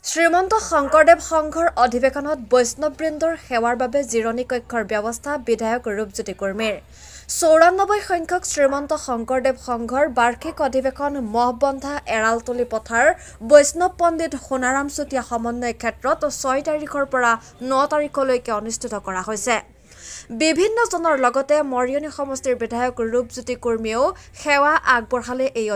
শ্ৰীমন্ত শংকৰদেৱ সংঘৰ অধিৱেশনত বৈষ্ণৱবৃন্দৰ সেৱাৰ বাবে জিৰণি কক্ষৰ ব্যৱস্থা বিধায়ক ৰূপজ্যোতি কুৰ্মীৰ ৯৪ সংখ্যক শ্ৰীমন্ত শংকৰদেৱ সংঘৰ বাৰ্ষিক অধিৱেশন মহবন্ধা এৰালতলি পথাৰ বৈষ্ণৱ পণ্ডিত সোণাৰাম চুতীয়া সমন্বয় ক্ষেত্ৰত ৬ তাৰিখৰ পৰা ৯ তাৰিখলৈকে অনুষ্ঠিত কৰা হৈছে। বিভিন্ন জনৰ লগতে মৰিয়নি সমষ্টিৰ বিধায়ক ৰূপজ্যোতি কুৰ্মীয়েও সেৱা আগবঢ়ালে। এই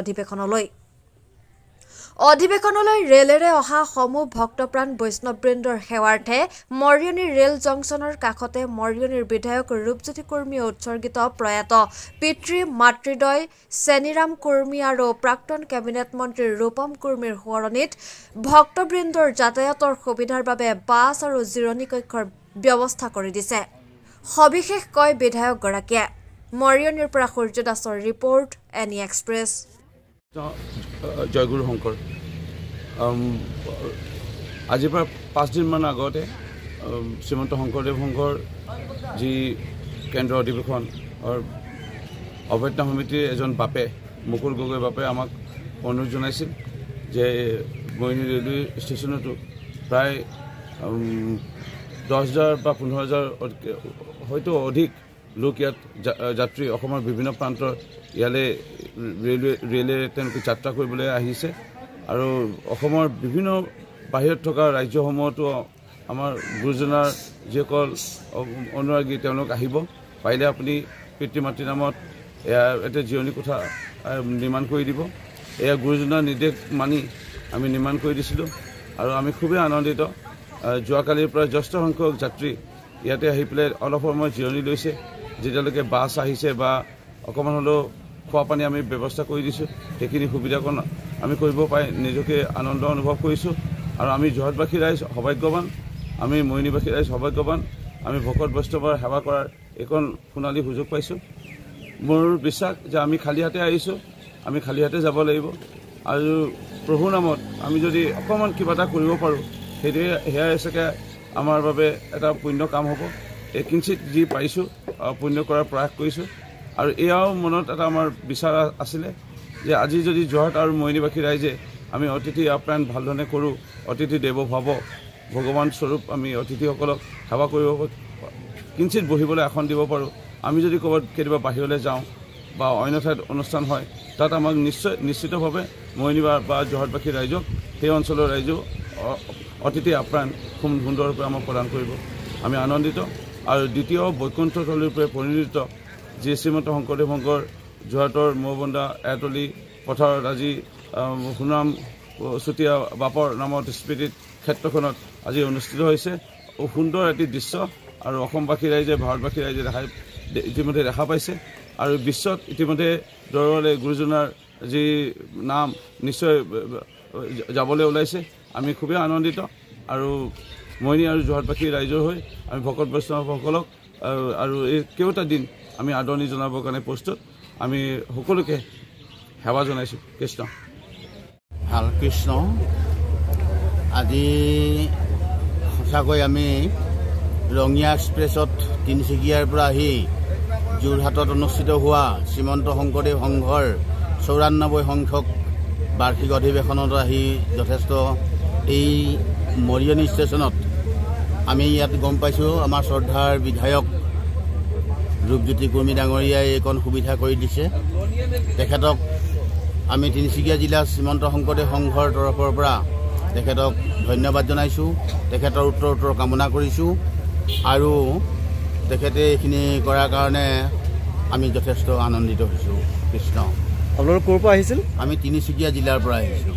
অধিৱেশনলৈ ৰেলেৰে অহা সমূহ ভক্তপ্ৰাণ বৈষ্ণৱবৃন্দৰ সেৱাৰ্থে মৰিয়নি ৰেল জংচনৰ কাষতে মৰিয়নিৰ বিধায়ক ৰূপজ্যোতি কুৰ্মীয়ে উৎসৰ্গিত প্ৰয়াত পিতৃ মাতৃদ্বয় চেনিৰাম কুৰ্মী আৰু প্ৰাক্তন কেবিনেট মন্ত্ৰী ৰূপম কুৰ্মীৰ সোঁৱৰণিত ভক্তবৃন্দৰ যাতায়াতৰ সুবিধাৰ বাবে বাছ আৰু জিৰণি কক্ষৰ ব্যৱস্থা কৰি দিছে। সবিশেষ কয় বিধায়কগৰাকীয়ে। মৰিয়নিৰ পৰা সূৰ্য দাসৰ ৰিপৰ্ট, এনি এক্সপ্ৰেছ। জয়গুৰু শংকৰ আজিৰ পৰা 5 দিনমান আগতে শ্ৰীমন্ত শংকৰদেৱ সংঘৰ যি কেন্দ্ৰ অধিৱেশন অভ্যৰ্থনা সমিতিৰ এজন বাপে মুকুল গগৈ বাপে আমাক অনুৰোধ জনাইছিল যে মৰিয়নি ৰেলৱে ষ্টেচনতো প্ৰায় 10,000 বা 15,000 হয়তো অধিক লোক ইয়াত যাত্ৰী অসমৰ বিভিন্ন প্ৰান্তৰ ইয়ালে ৰেলে তেওঁলোকে যাত্ৰা কৰিবলৈ আহিছে আৰু অসমৰ বিভিন্ন বাহিৰত থকা ৰাজ্যসমূহতো আমাৰ গুৰুজনাৰ যিসকল অনুৰাগী তেওঁলোক আহিব পাৰিলে আপুনি পিতৃ মাতৃৰ নামত এটা জিৰণি কোঠা নিৰ্মাণ কৰি দিব। এয়া গুৰুজনাৰ নিৰ্দেশ মানি আমি নিৰ্মাণ কৰি দিছিলোঁ আৰু আমি খুবেই আনন্দিত। যোৱাকালিৰ পৰা যথেষ্ট সংখ্যক যাত্ৰী ইয়াতে আহি পেলাই অলপ সময় জিৰণি লৈছে। যেতিয়ালৈকে বাছ আহিছে বা অকণমান হ'লেও খোৱা পানী আমি ব্যৱস্থা কৰি দিছোঁ, সেইখিনি সুবিধাকণ আমি কৰিব পাই নিজকে আনন্দ অনুভৱ কৰিছোঁ আৰু আমি যোৰহাটবাসী ৰাইজ সৌভাগ্যৱান, আমি মৰিয়নিবাসী ৰাইজ সৌভাগ্যৱান। আমি ভকত বৈষ্ণৱৰ সেৱা কৰাৰ এইখন সোণালী সুযোগ পাইছোঁ। মোৰ বিশ্বাস যে আমি খালী হাতে আহিছোঁ, আমি খালী হাতে যাব লাগিব আৰু প্ৰভুৰ নামত আমি যদি অকণমান কিবা এটা কৰিব পাৰোঁ সেয়াই চাগে আমাৰ বাবে এটা পুণ্য কাম হ'ব। এই কিঞ্চিত যি পাৰিছোঁ পুণ্য কৰাৰ প্ৰয়াস কৰিছোঁ আৰু এয়াও মনত এটা আমাৰ বিচাৰ আছিলে যে আজি যদি যোৰহাট আৰু মৰিয়নিবাসী ৰাইজে আমি অতিথি আপ্যায়ন ভালধৰণে কৰোঁ, অতিথি দেৱ ভৱ ভগৱান স্বৰূপ আমি অতিথিসকলক সেৱা কৰিব কিঞ্চিত বহিবলৈ আসন দিব পাৰোঁ। আমি যদি ক'ৰবাত কেতিয়াবা বাহিৰলৈ যাওঁ বা অন্য ঠাইত অনুষ্ঠান হয় তাত আমাক নিশ্চিতভাৱে মৰিয়নি বা যোৰহাটবাসী ৰাইজক সেই অঞ্চলৰ ৰাইজেও অতিথি আপ্যায়ন খুব সুন্দৰৰূপে আমাক প্ৰদান কৰিব। আমি আনন্দিত। আৰু দ্বিতীয় বৈকুণ্ঠথলীৰূপে পৰিণত যি শ্ৰীমন্ত শংকৰদেৱ সংঘৰ যোৰহাটৰ মহবন্ধা এৰালতলি পথাৰত আজি সোণাৰাম চুতীয়া বাপৰ নামত স্মৃতিত ক্ষেত্ৰখনত আজি অনুষ্ঠিত হৈছে। সুন্দৰ এটি দৃশ্য আৰু অসমবাসী ৰাইজে ভাৰতবাসী ৰাইজে ইতিমধ্যে দেখা পাইছে আৰু বিশ্বত ইতিমধ্যে দৰবাৰলৈ গুৰুজনাৰ যি নাম নিশ্চয় যাবলৈ ওলাইছে। আমি খুবেই আনন্দিত আৰু মৰিয়নি আৰু যোৰহাটবাসী ৰাইজৰ হৈ আমি ভকত বৈষ্ণৱসকলক আৰু এই কেইটা দিন আমি আদৰণি জনাবৰ কাৰণে প্ৰস্তুত। আমি সকলোকে সেৱা জনাইছোঁ। কৃষ্ণ ভাল কৃষ্ণ। আজি সঁচাকৈ আমি ৰঙিয়া এক্সপ্ৰেছত তিনিচুকীয়াৰ পৰা আহি যোৰহাটত অনুষ্ঠিত হোৱা শ্ৰীমন্ত শংকৰদেৱ সংঘৰ ৯৪ সংখ্যক বাৰ্ষিক অধিৱেশনত আহি যথেষ্ট এই মৰিয়নি ষ্টেচনত আমি ইয়াত গম পাইছোঁ আমাৰ শ্ৰদ্ধাৰ বিধায়ক ৰূপজ্যোতি কুৰ্মী ডাঙৰীয়াই এইকণ সুবিধা কৰি দিছে। তেখেতক আমি তিনিচুকীয়া জিলা শ্ৰীমন্ত শংকৰদেৱ সংঘৰ তৰফৰ পৰা তেখেতক ধন্যবাদ জনাইছোঁ, তেখেতৰ উত্তৰ কামনা কৰিছোঁ আৰু তেখেতে এইখিনি কৰাৰ কাৰণে আমি যথেষ্ট আনন্দিত হৈছোঁ। কৃষ্ণ। আপোনালোক ক'ৰ পৰা আহিছিল? আমি তিনিচুকীয়া জিলাৰ পৰা আহিছোঁ।